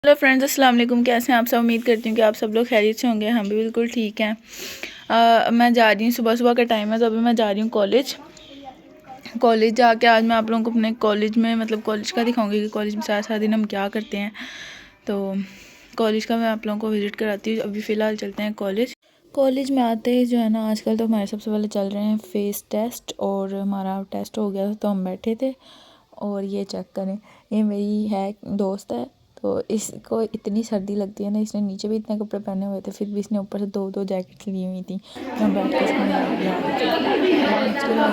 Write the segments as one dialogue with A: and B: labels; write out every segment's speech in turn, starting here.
A: Hello friends, अस्सलाम वालेकुम। कैसे हैं आप सब? उम्मीद करती हूँ कि आप सब लोग खैरियत से होंगे। हम भी बिल्कुल ठीक हैं। मैं जा रही हूँ, सुबह सुबह का टाइम है तो अभी मैं जा रही हूँ कॉलेज जाके आज मैं आप लोगों को अपने कॉलेज में कॉलेज का दिखाऊंगी कि कॉलेज में सारा सारा दिन हम क्या करते हैं। तो कॉलेज का मैं आप लोगों को विज़िट कराती हूँ। अभी फ़िलहाल चलते हैं कॉलेज में आते ही जो है ना, आजकल तो हमारे सबसे पहले चल रहे हैं फेस टेस्ट और हमारा टेस्ट हो गया तो हम बैठे थे। और ये चेक करें, ये मेरी है दोस्त है, तो इसको इतनी सर्दी लगती है ना, इसने नीचे भी इतने कपड़े पहने हुए थे, फिर भी इसने ऊपर से दो दो जैकेट ली हुई थी। मैं बैठ के इसमें उसके बाद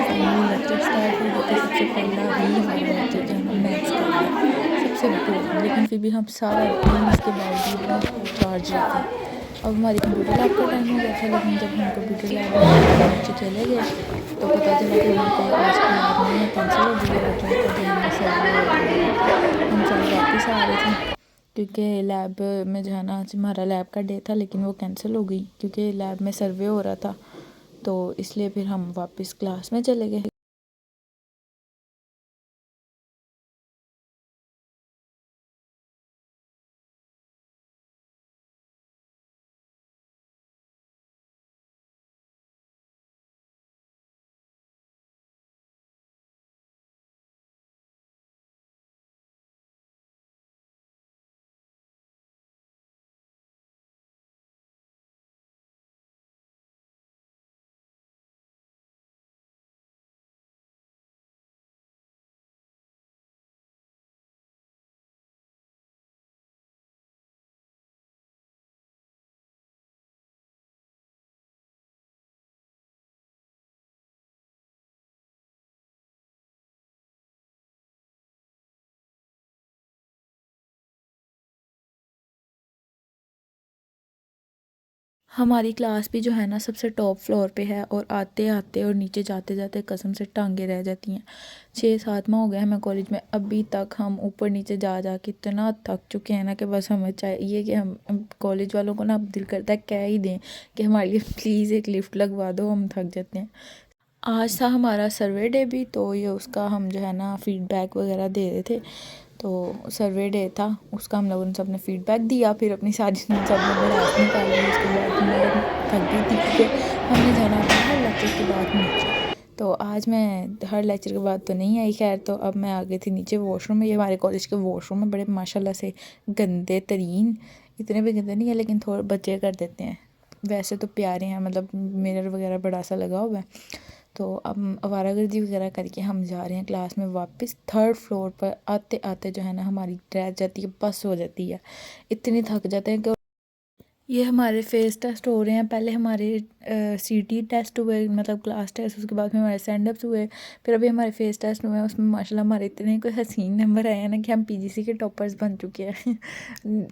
A: फाइनली लेक्चर स्टार्ट हो गए थे। सबसे पहला ही हमारा लेक्चर जो है ना मैथ्स का था, सबसे बोरिंग, लेकिन फिर भी हम सारा दिन इसके बावजूद चार्ज रखे। अब हमारी कंप्यूटर लैब का टाइम हो गया था, लेकिन जब हम कंप्यूटर लैब में नीचे चले गए तो पता चला कि वहाँ पे आज की लैब नहीं है, कैंसिल हो गई है। बच्चों का जो हमारा सर्वे वगैरह, हम सब वापस आ रहे थे क्योंकि लैब में जो है ना आज हमारा लैब का डे था, लेकिन वो कैंसिल हो गई क्योंकि लैब में सर्वे हो रहा था। तो इसलिए फिर हम वापस क्लास में चले गए। हमारी क्लास भी जो है ना सबसे टॉप फ्लोर पे है, और आते आते और नीचे जाते जाते कसम से टांगे रह जाती हैं। 6-7 माह हो गए हमें कॉलेज में, अभी तक हम ऊपर नीचे जा जा के इतना थक चुके हैं ना कि बस हमें चाहिए कि हम कॉलेज वालों को ना अब दिल करता है कह ही दें कि हमारे लिए प्लीज़ एक लिफ्ट लगवा दो, हम थक जाते हैं। आज था हमारा सर्वे डे भी, तो ये उसका हम जो है ना फीडबैक वगैरह दे रहे थे। तो सर्वे डे था, उसका हम लोगों ने सब ने फीडबैक दिया, फिर अपनी सारी सब ने भड़ास निकाली। उसके बाद मैं थक गई थी क्योंकि हमने जाना था हर लेक्चर के बाद नीचे। तो आज मैं हर लेक्चर के बाद तो नहीं आई, खैर। तो अब मैं आ गई थी नीचे वॉशरूम में। ये हमारे कॉलेज के वॉशरूम में बड़े माशाल्लाह से गंदे तरीन, इतने भी गंदे नहीं है लेकिन थोड़े बच्चे कर देते हैं, वैसे तो प्यारे हैं, मिरर वगैरह बड़ा सा लगा हुआ है। तो अब आवारागर्दी वगैरह करके हम जा रहे हैं क्लास में वापस। 3rd फ्लोर पर आते आते जो है ना हमारी रह जाती है, बस हो जाती है, इतनी थक जाते हैं कि ये हमारे फेस टेस्ट हो रहे हैं। पहले हमारे सीटी टेस्ट हुए, क्लास टेस्ट, उसके बाद में हमारे स्टैंड अप्स हुए, फिर अभी हमारे फेस टेस्ट हुए हैं। उसमें माशाल्लाह हमारे इतने कोई हसीन नंबर आए हैं ना कि हम पीजीसी के टॉपर्स बन चुके हैं।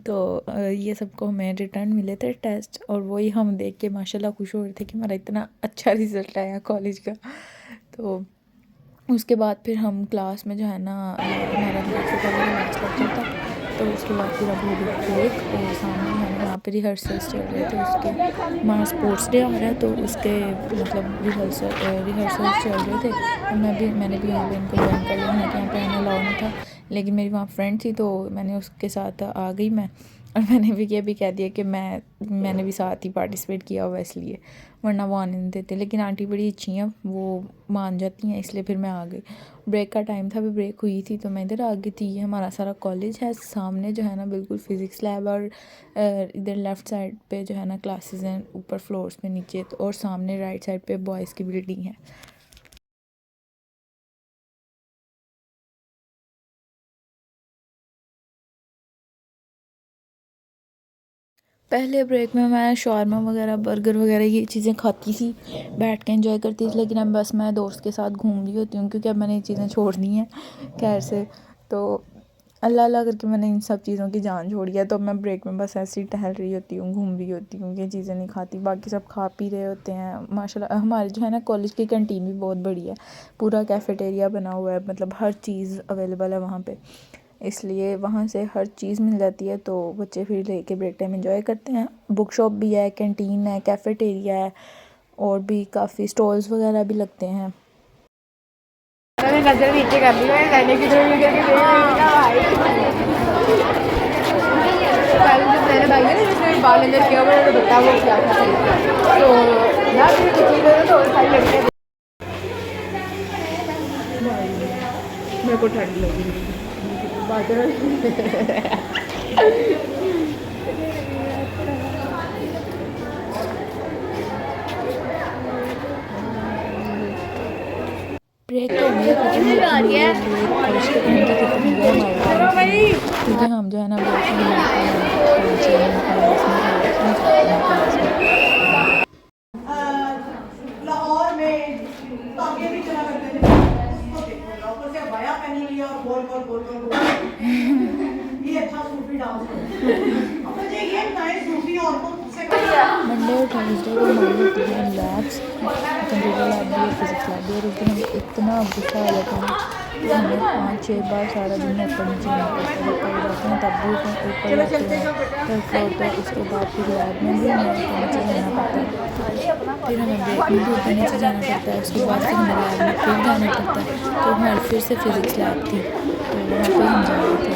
A: तो ये सबको हमें रिटर्न मिले थे टेस्ट, और वही हम देख के माशाल्लाह खुश हो रहे थे कि हमारा इतना अच्छा रिज़ल्ट आया कॉलेज का। तो उसके बाद फिर हम क्लास में जो है ना हमारा लेक्चर का वो लास्ट लेक्चर था, तो उसके बाद फिर अब हो गई ब्रेक, और सामने जो है ना यहाँ पे रिहर्सल्स चल रहे थे। उसके हमारा स्पोर्ट्स डे आ रहा है तो उसके रिहर्सल्स चल रहे थे। और मैंने भी यहाँ पे इनको ज्वाइन कर लिया, हालांकि यहाँ पे आना अलाउ नहीं था, लेकिन मेरी वहाँ फ्रेंड थी तो मैंने उसके साथ आ गई मैं। और मैंने भी ये भी कह दिया कि मैंने भी साथ ही पार्टिसिपेट किया हुआ, इसलिए, वरना वो आने नहीं देते। लेकिन आंटी बड़ी अच्छी हैं, वो मान जाती हैं, इसलिए फिर मैं आ गई। ब्रेक का टाइम था, अभी ब्रेक हुई थी तो मैं इधर आ गई थी। ये हमारा सारा कॉलेज है सामने जो है ना, बिल्कुल फिज़िक्स लैब, और इधर लेफ़्ट साइड पे जो है ना क्लासेस हैं ऊपर फ्लोर्स पे नीचे, और सामने राइट साइड पे बॉयज़ की बिल्डिंग है। पहले ब्रेक में मैं शॉर्मा वगैरह, बर्गर वगैरह ये चीज़ें खाती थी, बैठ के एंजॉय करती थी, लेकिन अब बस मैं दोस्त के साथ घूम रही होती हूँ क्योंकि अब मैंने ये चीज़ें छोड़ दी हैं खैर से। तो अल्लाह अल्लाह करके मैंने इन सब चीज़ों की जान छोड़ी है। तो मैं ब्रेक में बस ऐसे ही टहल रही होती हूँ, घूम रही होती हूँ, ये चीज़ें नहीं खाती, बाकी सब खा पी रहे होते हैं। माशाल्लाह हमारे जो है ना कॉलेज की कैंटीन भी बहुत बड़ी है, पूरा कैफ़ेटेरिया बना हुआ है, हर चीज़ अवेलेबल है वहाँ पे, इसलिए वहाँ से हर चीज़ मिल जाती है। तो बच्चे फिर लेके ब्रेक टाइम एंजॉय करते हैं। बुक शॉप भी है, कैंटीन है, कैफ़ेटेरिया है, और भी काफ़ी स्टॉल्स वगैरह भी लगते हैं।
B: नजर नीचे कर ली है, कहने की साल अंदर किया हुआ है तो बता वो क्या था तो यार ये कुछ चीज़ें तो सारी लड़कियाँ मेरे को ठंड लगी
A: ब्रेक तो हो गया खत्म लेकिन ये ब्रेक कॉलेज के टाइम की खत्म हो गया हमारे टाइम से, क्योंकि हम जो है ना ब्रेक में मिलते हैं 5-6 मिनट क्लास में जाते हैं क्लास में।
C: लाहौर में तांगे भी चला करते थे उसको देखो ऊपर से बाया पहनी हुई है और गोल गोल गोल गोल गोल ये अच्छा सूफी डांस है। अब मुझे ये बताएं सूफी औरतों से
A: मंडे और थर्सडे को हमारी होती है लैब्स, कंप्यूटर लैब भी और फिजिक्स लैब भी, और उस दिन हमें इतना गुस्सा आ जाता है कि हमें 5-6 बार सारा दिन ऊपर नीचे नहीं पड़ता है, ऊपर जाते हैं तब भी ऊपर जाते हैं थर्ड फ्लोर पर, उसके बाद फिर लैब में भी हमें ऊपर नीचे जाना पड़ता है, फिर हमें ब्रेक में भी ऊपर नीचे जाना पड़ता है, उसके बाद फिर हमें लैब में फिर जाना पड़ता है। तो हमारी फिर से फिज़िक्स लैब थी तो वहाँ पर हम जा रहे थे।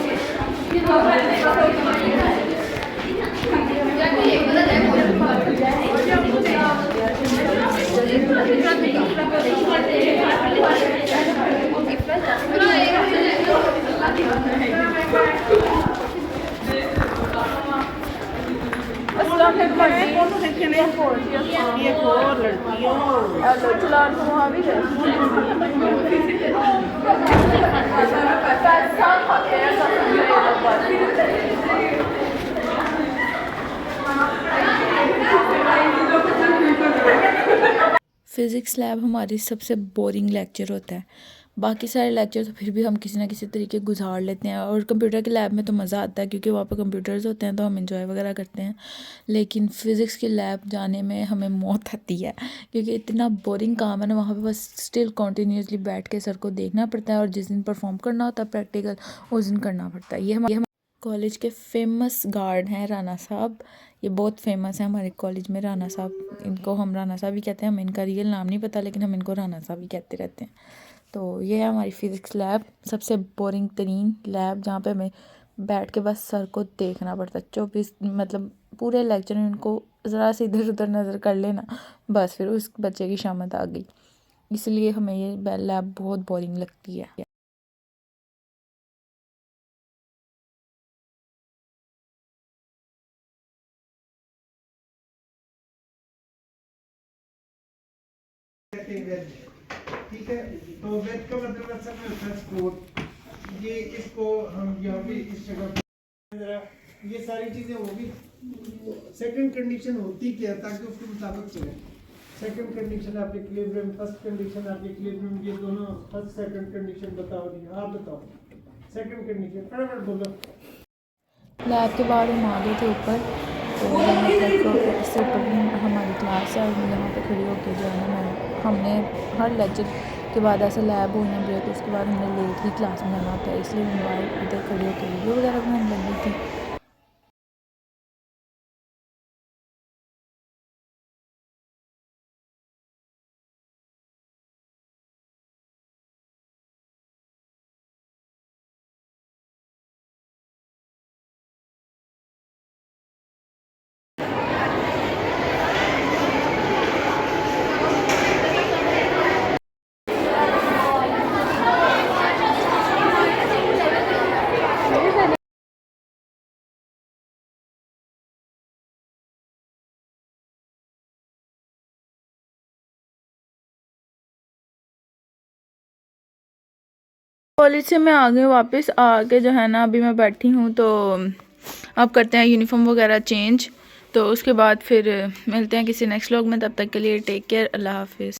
A: फ़िज़िक्स लैब हमारी सबसे बोरिंग लेक्चर होता है, बाकी सारे लेक्चर तो फिर भी हम किसी ना किसी तरीके गुजार लेते हैं, और कंप्यूटर के लैब में तो मज़ा आता है क्योंकि वहाँ पर कंप्यूटर्स होते हैं तो हम एंजॉय वगैरह करते हैं, लेकिन फ़िज़िक्स की लैब जाने में हमें मौत आती है क्योंकि इतना बोरिंग काम है ना वहाँ पे, बस स्टिल कॉन्टीन्यूसली बैठ के सर को देखना पड़ता है, और जिस दिन परफॉर्म करना होता है प्रैक्टिकल उस दिन करना पड़ता है। ये हमारे कॉलेज के फेमस गार्ड हैं राना साहब, ये बहुत फेमस है हमारे कॉलेज में राना साहब, इनको हम राना साहब ही कहते हैं, हमें इनका रियल नाम नहीं पता लेकिन हम इनको राना साहब ही कहते रहते हैं। तो ये है हमारी फ़िज़िक्स लैब, सबसे बोरिंग तरीन लैब जहाँ पे हमें बैठ के बस सर को देखना पड़ता है 24 मतलब पूरे लेक्चर में उनको ज़रा से इधर उधर नज़र कर लेना बस फिर उस बच्चे की शामत आ गई, इसलिए हमें ये लैब बहुत बोरिंग लगती है।
D: ठीक है, तो वेज का मतलब असल में होता है स्पोर्ट, ये इसको हम यहाँ पे इस जगह पे ये सारी चीज़ें होगी। सेकंड कंडीशन होती क्या है ताकि उसके मुताबिक चले। सेकंड कंडीशन आपके इक्विलिब्रियम, फर्स्ट कंडीशन आपके इक्विलिब्रियम, ये दोनों फर्स्ट सेकंड कंडीशन बताओ जी, आप बताओ सेकंड कंडीशन फटाफट बोलो।
A: लैब के बाद हम आ गए थे ऊपर, तो यहाँ पर इससे ऊपर हमारी क्लास है और यहाँ पे खड़ी होकर जो है ना हमने हर लेक्चर के बाद ऐसे लैब हो या ब्रेक उसके बाद हमने लेट ही क्लास में जाना होता है, इसलिए हम बाहर इधर खड़ी होकर वीडियो वगैरह बनाने लगी थी। कॉलेज से मैं आ गई वापस, आके जो है ना अभी मैं बैठी हूँ, तो अब करते हैं यूनिफॉर्म वगैरह चेंज, तो उसके बाद फिर मिलते हैं किसी नेक्स्ट व्लॉग में, तब तक के लिए टेक केयर, अल्लाह हाफिज़।